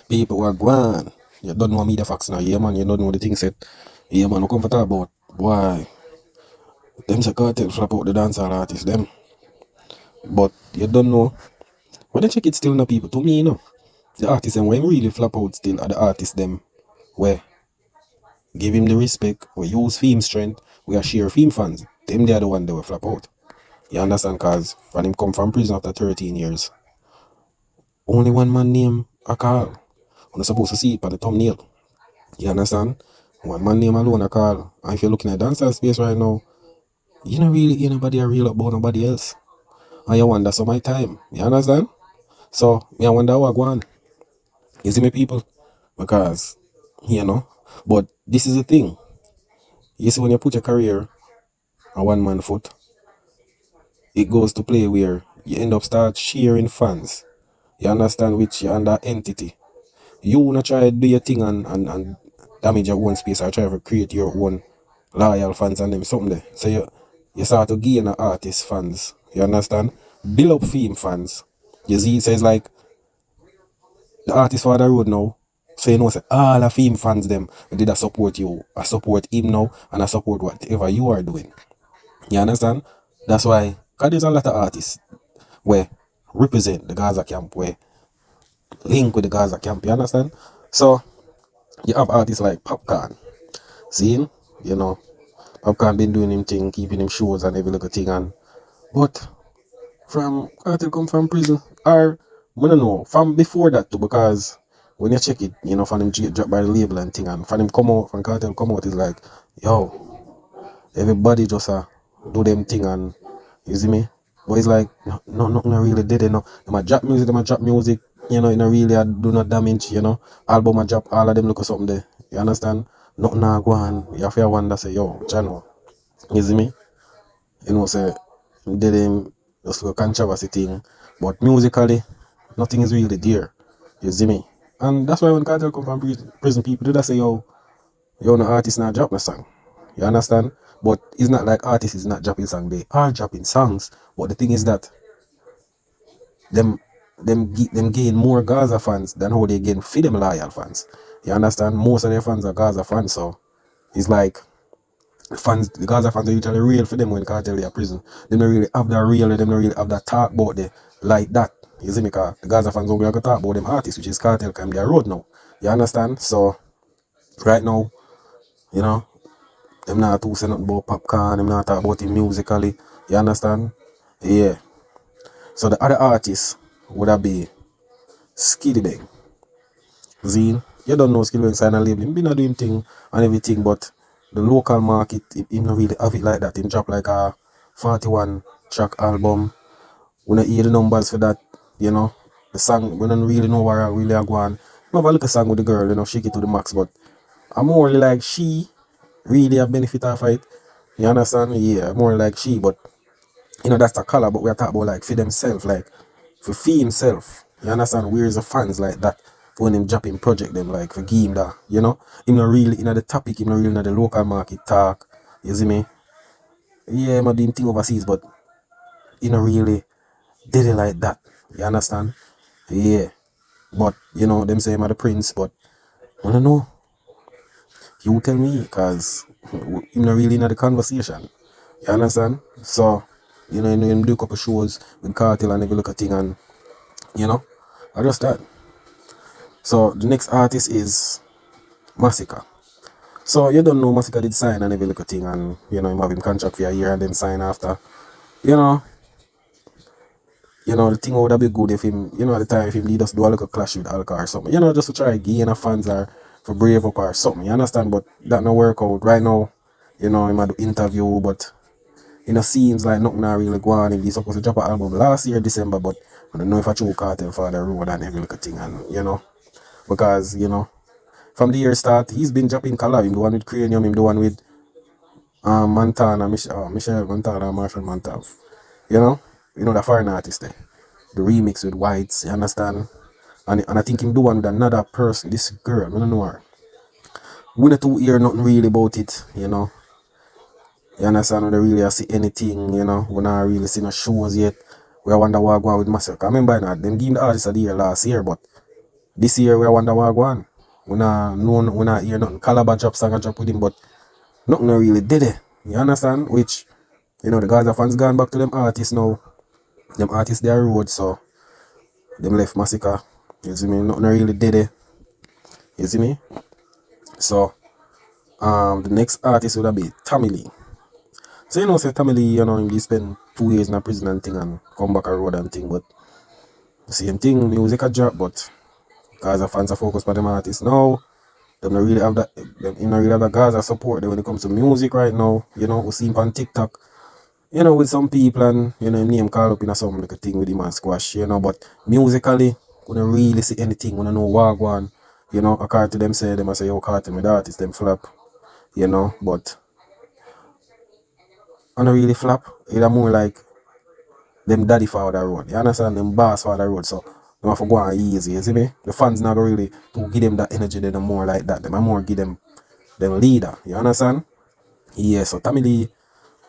People were gone. You don't know me the facts now, yeah man, you don't know the things that yeah man, we come for talk about. Why? Them say cartel flap out the dancehall artists, them. But you don't know. When they check it still no people, to me, you know. The artists them when really flap out still are the artists them where give him the respect, we use fame strength, we are share fame fans. Them they are the one that will flap out. You understand? Cause when him come from prison after 13 years, only one man name a call. You're not supposed to see it on the thumbnail. You understand? One man name alone a call. And if you're looking at dancehall space right now, you don't really hear nobody a real about nobody else. And you wonder some my time. You understand? So me I wonder how I go on. You see me people? Because you know. But this is the thing. You see when you put your career on one man foot, it goes to play where you end up start sharing fans. You understand which you're under entity. You wanna try to do your thing and damage your own space or try to create your own loyal fans and them something there. So you start to gain the artist fans. You understand? Build up fame fans. You see, so it's like the artist for the road now. So you know say all the fame fans them did I support you. I support him now and I support whatever you are doing. You understand? That's why because there's a lot of artists where represent the Gaza camp, where link with the Gaza camp, you understand? So you have artists like Popcaan. See him? You know, Popcaan been doing him thing, keeping him shows and every little thing and but from Kartel come from prison. Or I don't know, from before that too, because when you check it, you know, from him drop by the label and thing and from him come out, from Kartel come out, it's like, yo, everybody just do them thing and you see me? But it's like nothing I really did it. No, them a drop music, you know, really do not damage, you know. Album a drop, all of them look at something there. You understand? Nothing I go on. You have to wonder say, yo, Jano, you see me? You know, say did him just a controversy thing. But musically, nothing is really there. You see me? And that's why when Kartel come from prison people do that say, yo, no artist not drop no song. You understand? But it's not like artists is not dropping song. They are dropping songs. But the thing is that them them gain more Gaza fans than how they gain for them loyal fans. You understand? Most of their fans are Gaza fans, so it's like the Gaza fans are usually real for them when Kartel are prison. They don't really have that real, they don't really have that talk about the like that. You see me? Cause the Gaza fans don't really talk about them artists, which is Kartel come their road now. You understand? So right now, you know, them not too say nothing about Popcaan, them not talk about him musically. You understand? Yeah. So the other artists would have be Skiddy Bang. Zine, you don't know Skiddy Bang sign a label. Him been a doing thing and everything, but the local market, him not really have it like that. Him drop like a 41 track album. We don't hear the numbers for that, you know. The song, we don't really know where I really are going. I have a little song with the girl, you know, shake it to the max, but I'm more like she really a benefit of it. You understand? Yeah, more like she, but you know that's the color, but we're talking about like for themselves, like for fee himself. You understand? Where's the fans like that? For when him dropping project them like for give him that, you know? Him not really in the topic, him not really in the local market talk. You see me? Yeah, I'm doing thing overseas, but you know really did it like that. You understand? Yeah. But you know, them say I'm the prince, but I don't know. You tell me, cause him not really in the conversation. You understand? So, you know, him do a couple shows with Kartel and every look at thing and you know, I just that. So the next artist is Masicka. So you don't know Masicka did sign and every little thing and you know him have him contract for a year and then sign after. You know, the thing would have been good if him, you know, at the time if him did just do a little clash with Alka or something. You know, just to try gain a fans or for brave up or something. You understand? But that no work out. Right now, you know, him had do interview, but you know, seems like nothing not really going on. He's supposed to drop an album last year, December, but I don't know if I true Kartel for the road and every little thing and you know. Because, you know, from the year start, he's been dropping collab. Him the one with Cranium, him the one with Montana, Michelle Montana, Marshall Montana. You know the foreign artist there. The remix with Whites, you understand? And I think him do one with another person, this girl, I don't know her. We not to hear nothing really about it, you know. You understand? We don't really see anything, you know. We not really see no shows yet. We wonder what going with Masicka. I remember not, them give him the artist of the year last year, but This year we wonder what go on. We not hear nothing. Calabar drop song I drop with him, but nothing really did it. You understand? Which, the Gaza fans gone back to them artists now. Them artists their road, so them left Masicka. You see me? Nothing really did it. You see me? So the next artist would be Tommy Lee. So say Tommy Lee, he spent 2 years in a prison and thing and come back a road and thing, but same thing, music a drop, but Gaza fans are focused on them artists now. Them don't really have that Gaza support there when it comes to music right now. We see him on TikTok, with some people and his name call up in some like a thing with him and squash, but musically, we don't really see anything, we don't know what go on. A Kartel them say yo Kartel with artists them flap, but I don't really flap. It's more like them daddy for the road. You understand? Them boss for the road. So they have to go on easy, you see me? The fans not really to give them that energy, they more like that. They more give them leader. You understand? Yeah, so Tommy Lee,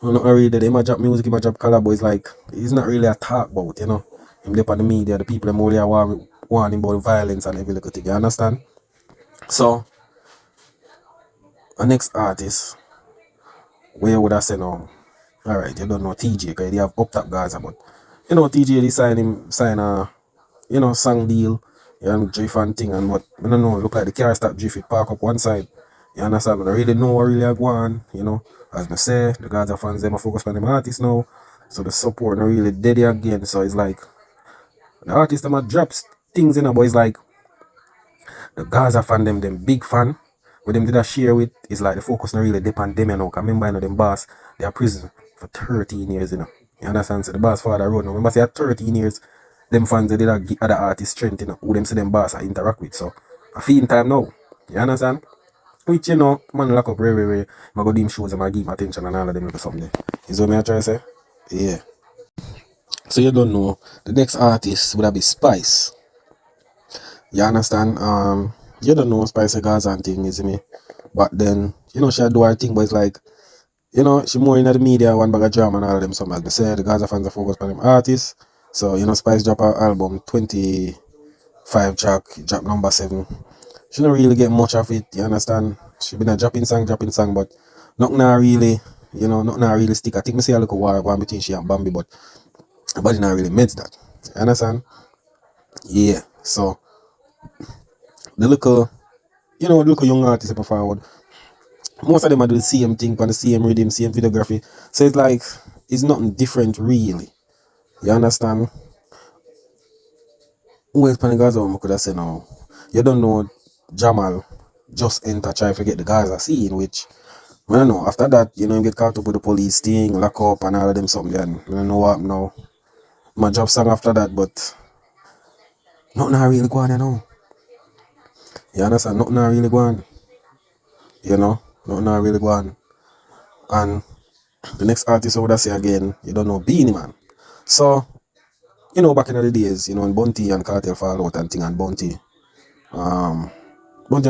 not really they might drop music, he might drop collab, but it's like he's not really a talk about, Him dip on the media, the people them only are warning about violence and every little thing, you understand? So the next artist, where would I say now? Alright, you don't know TJ, because they have up top Gaza, but TJ they sign a song deal, drift and thing, and what I don't know, look like the car start drift, it park up one side. You understand? But I really know what really I go on, As I say, the Gaza fans them are focused on them artists now. So the support not really dead again. So it's like the artists them a drops things but it's like the Gaza fan them big fan. What them did a share with is like the focus not really depend them, Cause remember them boss, they are prison for 13 years, You understand? So the boss father road now. Remember say at 13 years, them fans they did a give other artists strength, who them see them boss I interact with. So I feel in time now. You understand? Which man lock up very. I go do him shows and I give him attention and all of them little something. Is what me I try to say? Yeah. So you don't know. The next artist would be Spice. You understand? You don't know Spice Gaza and thing, is me? But then, she do her thing, but it's like, she more in the media, one bag of drama and all of them something. As they say, the Gaza fans are focused on them artists. So, Spice drop her album 25 track, drop number 7. She don't really get much of it, you understand? She been a dropping song, but nothing really, nothing really stick. I think I see a little war going between she and Bambi, but nobody not really meant that. You understand? Yeah. So the little, the little young artists step forward. Most of them are do the same thing on the same rhythm, same videography. So it's like it's nothing different really. You understand? Who else on Gaza I could have said now? You don't know Jamal just enter try to get the Gaza scene, which I don't know. After that, you get caught up with the police thing, lock up and all of them something. And I don't know what now. My job song after that, but nothing really going on. You understand? Nothing really going. Nothing really going. And the next artist I would say again, you don't know Beenie Man. So, back in the days, when Bunty and Kartel fall out and thing and Bunty and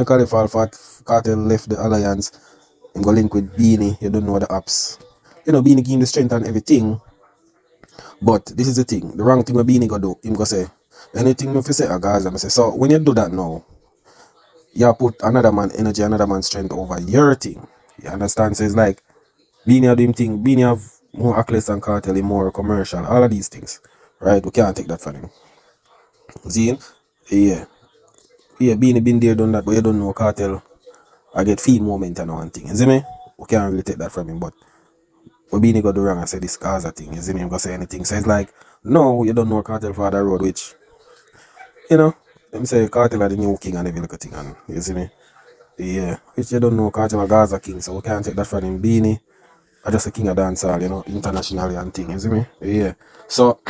Kartel fall out, Kartel left the alliance and go link with Beenie, you don't know the apps. Beenie give him the strength and everything. But this is the thing, the wrong thing what Beenie go do, him go say, anything if you say a Gaza, I say, so when you do that now, you put another man energy, another man's strength over your thing. You understand? So it's like Beenie have them thing, Beenie have more accolades than Kartel, more commercial, all of these things. Right? We can't take that from him. See? Yeah. Yeah, Beenie been there, done that, but you don't know Kartel. I get feel moment and one thing. You see me? We can't really take that from him, but when Beenie got do wrong and say this Gaza thing, you see me? I'm gonna say anything. So it's like, no, you don't know Kartel for the road, which, them say Kartel are the new king and every little thing, and you see me? Yeah, which you don't know Kartel are Gaza king, so we can't take that from him. Beenie are just a king of dancehall, internationally and thing, you see me? Yeah. So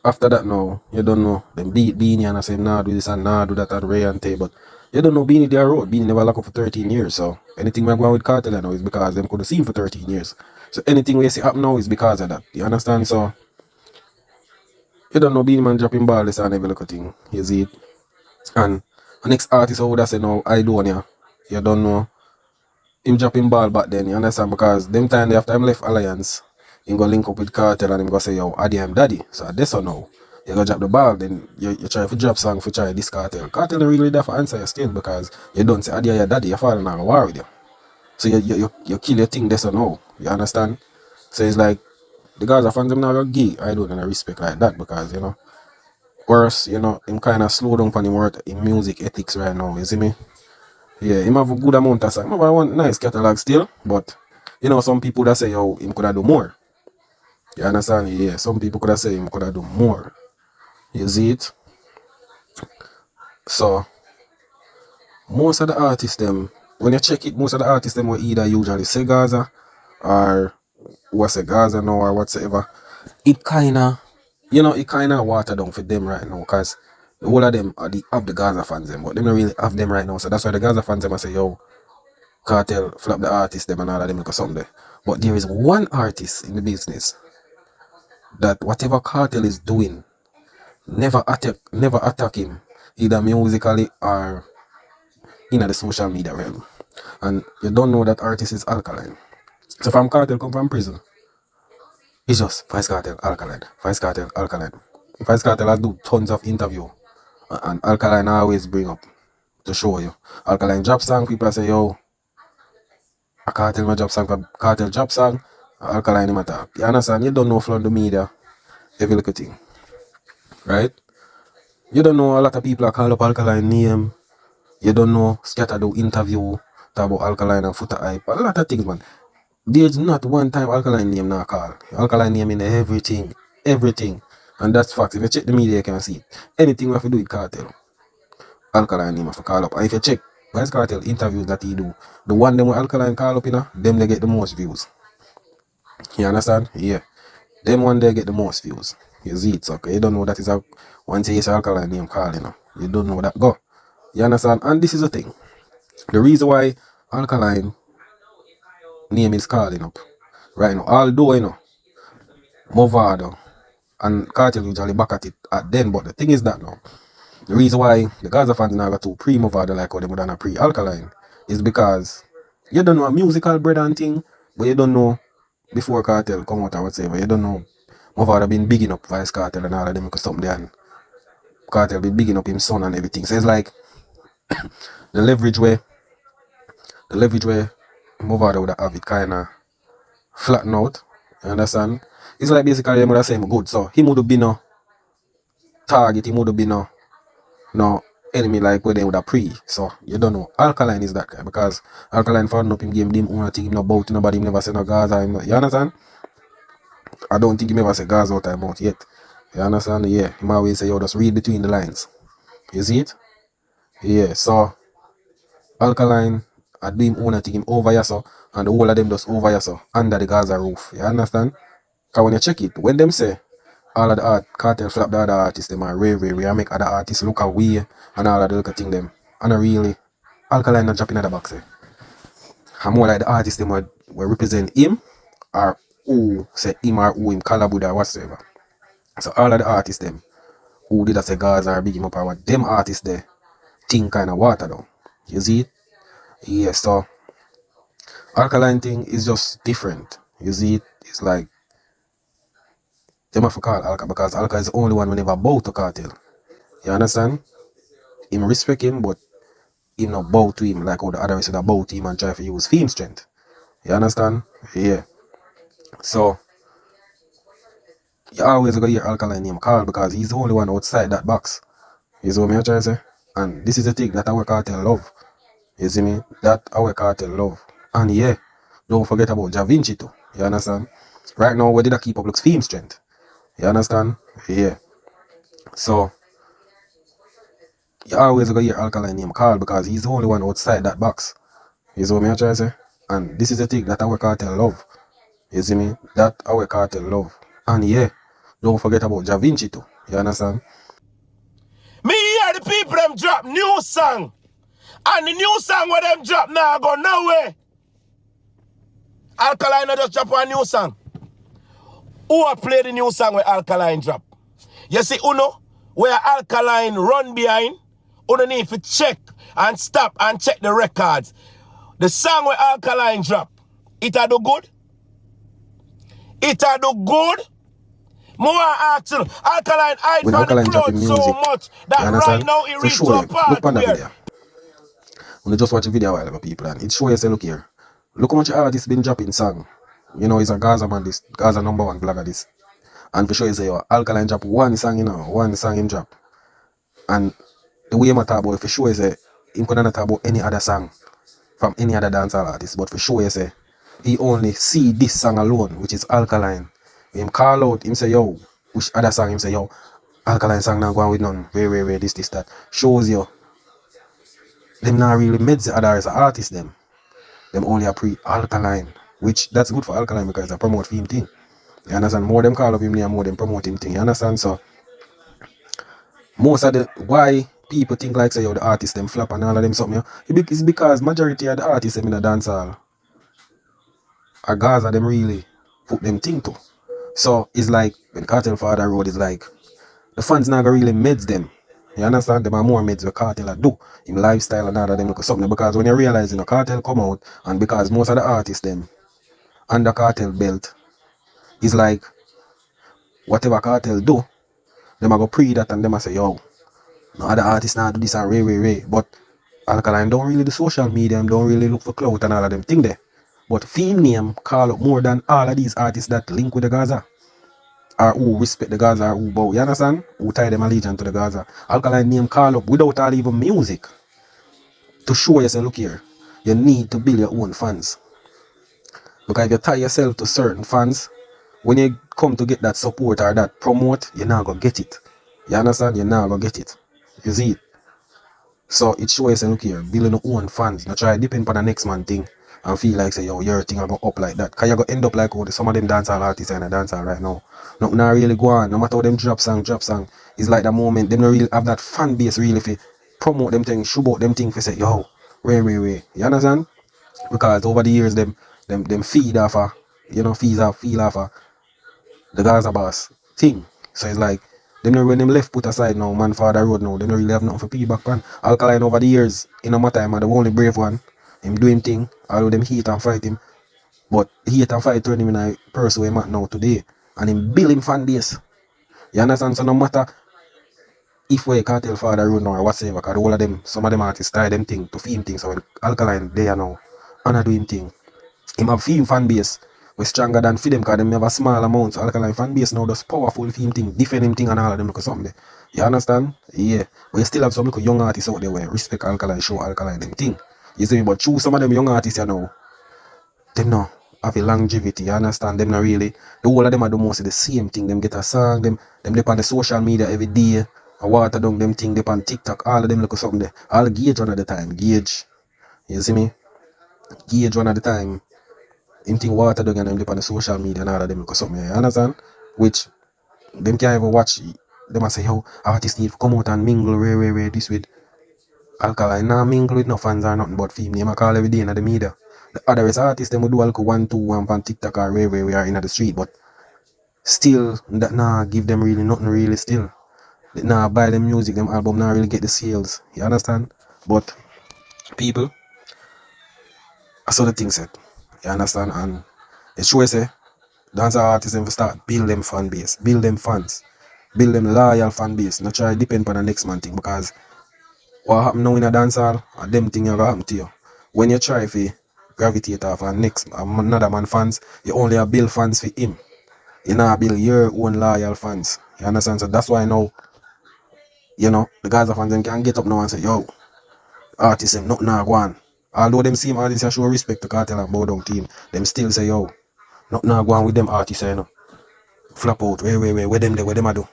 after that now, you don't know, them beat Beenie and I say nah do this and nah do that and Ray and Tay, but you don't know Beenie their road. Beenie never lock up for 13 years, so anything we go on with Kartel now is because them could have seen for 13 years. So anything we see happen now is because of that. You understand? So you don't know Beenie Man dropping ball this and every little thing. You see it? And the next artist I would have said now, I don't know. You don't know him dropping ball back then, you understand? Because them time after him left Alliance, him go link up with Kartel and him go say, yo, Adi I'm daddy. So that's so now. you go drop the ball, then you try to drop song for try this cartel. Cartel don't really have to answer your still because you don't say, Adia, your daddy, your father not gonna war with you. So you kill your thing this or no. You understand? So it's like the Gaza fans them not gonna give I don't respect like that because you know worse, you know, him kinda slow down on him work in music ethics right now, you see me? Yeah, him have a good amount of song. I want nice catalog still, but you know some people that say yo him could have do more. You understand? Yeah, some people could have say him could have do more. You see it? So most of the artists them when you check it, most of the artists them will either usually say Gaza or what's a Gaza now or whatsoever. It kinda you know it kinda water down for them right now because the whole of them are have the Gaza fans them, but they don't really have them right now. So that's why the Gaza fans them I say yo Cartel flop the artist them and all of them because something. But there is one artist in the business that whatever Cartel is doing, never attack him, either musically or in the social media realm. And you don't know that artist is Alkaline. So from Cartel come from prison, it's just Vybz Kartel, Alkaline, Vybz Kartel, Alkaline. Vybz Kartel has do tons of interview and Alkaline always bring up to show you. Alkaline drop song, people say yo, a Cartel my drop song for Cartel drop song, Alkaline him attack. You understand? You don't know from the media every little thing. Right? You don't know a lot of people are call up Alkaline name. You don't know Scatter do interview talk about Alkaline and Footer Hype. A lot of things man. There's not one time Alkaline name not call. Alkaline name in everything. Everything. And that's fact. If you check the media you can see it. Anything we have to do with Cartel. Alkaline name have to call up. And if you check Vybz Kartel interviews that he do, the one them with Alkaline call up, you know, them they get the most views. You understand? Yeah. Them one they get the most views. You see it, so okay. You don't know that is a once you say Alkaline name call, you know. You don't know that go. You understand? And this is the thing. The reason why Alkaline name is calling up right now. Although you know Movado and Cartel usually back at it at then, but the thing is that now the reason why the Gaza fans now got to pre-Movado like how they would have pre-Alkaline is because you don't know a musical bread and thing, but you don't know before Cartel come out or whatever. You don't know Movado been bigging up Vybz Kartel and all of them because something there and Cartel been bigging up his son and everything. So it's like the leverage where Movado would have it kinda flatten out. You understand? It's like basically them would have said him good. So he would have been a target, he would have been no enemy like where they would have pre. So you don't know. Alkaline is that guy because Alkaline found up him game them own thing him no bout nobody him never say no Gaza. You understand? I don't think he ever say Gaza out about yet. You understand? Yeah. He always say yo just read between the lines. You see it? Yeah. So Alkaline I do him own thing him over here so and the whole of them just over here so under the Gaza roof. You understand? Cause when you check it, when them say all of the art Cartel flap the other artists them are rare and make other artists look away and all of the little thing them. And I really Alkaline not dropping at the box. I'm more like the artists them will represent him or who say him or who him collab or whatsoever. So all of the artists them who did a say Gaza or big him up or what them artists there think kinda water down. You see it? Yeah, so Alkaline thing is just different. You see it? It's like them have to call Alka because Alka is the only one whenever bow to Cartel. You understand? Him respect him, but him not bow to him like how the other said bow to him and try to use fame strength. You understand? Yeah. So you always gotta hear Alkaline name call because he's the only one outside that box. You see what me trying to say? And this is the thing that our cartel love. You see me? That our cartel love. And yeah, don't forget about Da Vinci too. You understand? Right now, we did a keep up looks fame strength. You understand? Yeah. So you always gotta hear Alkaline name call because he's the only one outside that box. You see what me trying to say? And this is the thing that our cartel love. You see me? That our cartel love. And yeah, don't forget about Da Vinci too. You understand? Me hear the people them drop new song. And the new song where them drop now go nowhere. Alkaline just drop one new song. Who a play the new song where Alkaline drop? You see, Uno, where Alkaline run behind, Uno need to check and stop and check the records. The song where Alkaline drop, it a do good? It a do good? More action. Alkaline hide When from the Alkaline dropping clothes so music, much you that right understand? now it For reached to sure, a look part on that where video. When you just watch the video a while ago, people, and it show you say, look here. Look how much artists been dropping song. You know, he's a Gaza man, this Gaza #1 vlogger this. And for sure you say, yo, Alkaline drop one song, you know, one song him drop. And the way I talk about it, for sure you say, him could not talk about any other song from any other dancehall artist, but for sure you say, he only see this song alone, which is Alkaline. Him call out, him say, yo, which other song, him say, yo, Alkaline song not going with none, where, this, that. Shows you, them not really meds the other as artists, them only a pre-Alkaline, which that's good for Alkaline because they promote him thing. You understand? More them call up him name, more them promote him thing. You understand? So most of the why people think like say yo the artists them flop and all of them something, it's because majority of the artists them in the dancehall are Gaza them really put them thing to. So it's like when Kartel Father Road is like the fans not gonna really meds them. You understand? Them are more meds with Kartel I do in lifestyle and all of them look something because when you realize you know Kartel come out and because most of the artists them under Kartel belt is like whatever Kartel do, them a go pre that and them a say yo no other artists now do this and Ray. But Alkaline don't really do social media and don't really look for clout and all of them thing there. But Fame name call up more than all of these artists that link with the Gaza. Or who respect the Gaza or who bow. You understand? Who tie them allegiance to the Gaza. Alkaline name call up without all even music. To show yourself, look here. You need to build your own fans. Because if you tie yourself to certain fans, when you come to get that support or that promote, you're not gonna get it. You understand? You're not gonna get it. You see it? So it shows you, look here, building your own fans. Not try depend on the next man thing and feel like say yo your thing will go up like that. Cause you go end up like oh, some of them dancehall artists and the dancehall right now. Nothing not really go on. No matter how them drop song. It's like the moment them don't really have that fan base really for promote them things, show out them things for say yo, way. You understand? Because over the years them feed off a feel off a the Gaza boss thing. So it's like them know when them left put aside now, man father road now, they don't really have nothing for piggyback on. Alkaline over the years, in my time, the only brave one. Him do him thing, although them hate and fight him. But hate and fight turn him in a person him at now today. And him build him fan base. You understand? So no matter if we can't tell father road now or whatsoever, because all of them, some of them artists tie them thing to film thing. So when Alkaline there now, and I do him thing. Him have film fan base we stronger than for them because them have a small amount. So Alkaline fan base now does powerful film thing, different him thing and all of them look something there. You understand? Yeah. But you still have some little young artists out there where respect Alkaline, show Alkaline them thing. You see me? But choose some of them young artists you know, them now have a longevity, you understand? Them not really. The whole of them are do most of the same thing. Them get a song, them dip on the social media every day. I water down them thing, dip on TikTok, all of them look something there. All gauge one at the time. Gauge. You see me? Gauge one at the time. Him thing water down and them dip on the social media and all of them look something there. You understand? Which them can't even watch. Them must say, yo, artists need to come out and mingle, this with Alkaline. Nah, mingle with no fans or nothing but film. They call every day in the media. The other artists, them will do alcohol 1, 2, 1 on TikTok or where we are in the street, but still, that nah give them really nothing really still. They nah buy them music, them album nah really get the sales. You understand? But people, I saw the thing said. You understand? And it shows say dance artists them start build them fan base, build them fans, build them loyal fan base. Not try depend on the next man thing because what happen now in a dancehall, them thing gonna happen to you. When you try to gravitate off a next another man fans, you only have build fans for him. You now build your own loyal fans. You understand? So that's why now, you know, the Gaza fans them can get up now and say, yo, artists them nothing now go on. Although them same artists show respect to Kartel and bow down team, them still say, yo, nothing now go on with them artists, you know. Flap out, where them there, where them a do.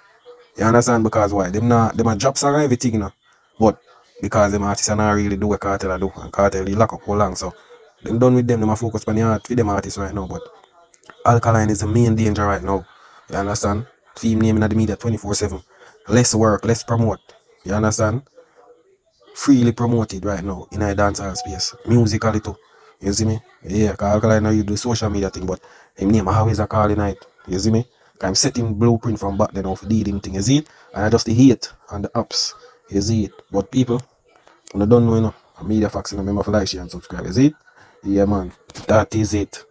You understand? Because why? Them a drop song and everything, you know. But because them artists are not really do what Kartel do, and Kartel they lock up how long, so them done with them a focus on the art for them artists right now. But Alkaline is the main danger right now. You understand? Film name in the media 24/7. Less work, less promote. You understand? Freely promoted right now in a dancehall space. Musically too. You see me? Yeah, cause Alkaline now you do social media thing, but him name always a calling night. You see me? Cause I'm setting blueprint from back then of dealing thing, you see it? And I just the hate on the apps. You see it? But people, when I don't know, you know, media facts, you know, remember to like, share and subscribe, you see it? Yeah man, that is it.